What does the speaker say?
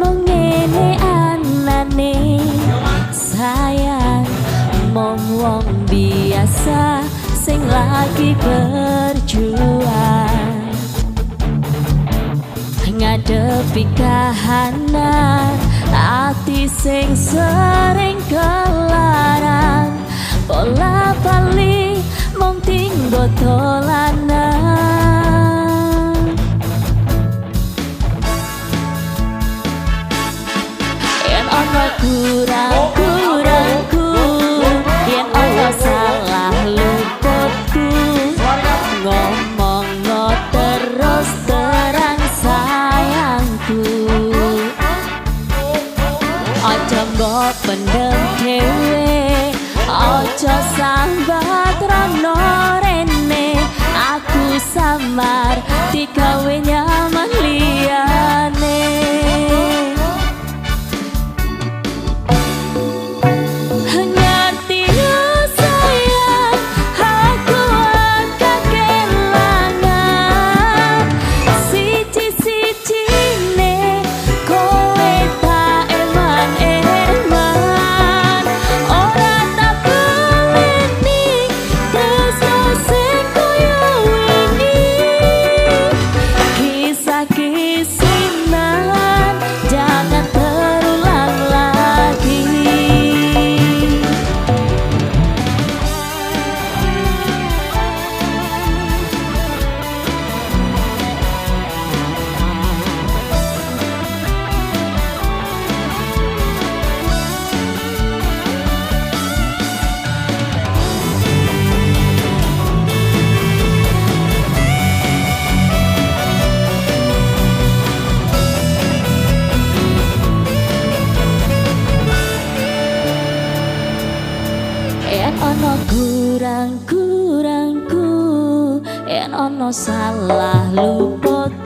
mong ngene anane sayang mong wong biasa sing lagi berjuang ngadepi kahanan ati sing sering kelarang bola bali mong tinggo dolanan yen ana kurang-kurangku yen ana salah luputku ngomong terus terang sayangku aja mbok pendem dhewe aja sambat rano rene aku samar digawe nyaman liyane ono kurang-kurangku yen ono salah luput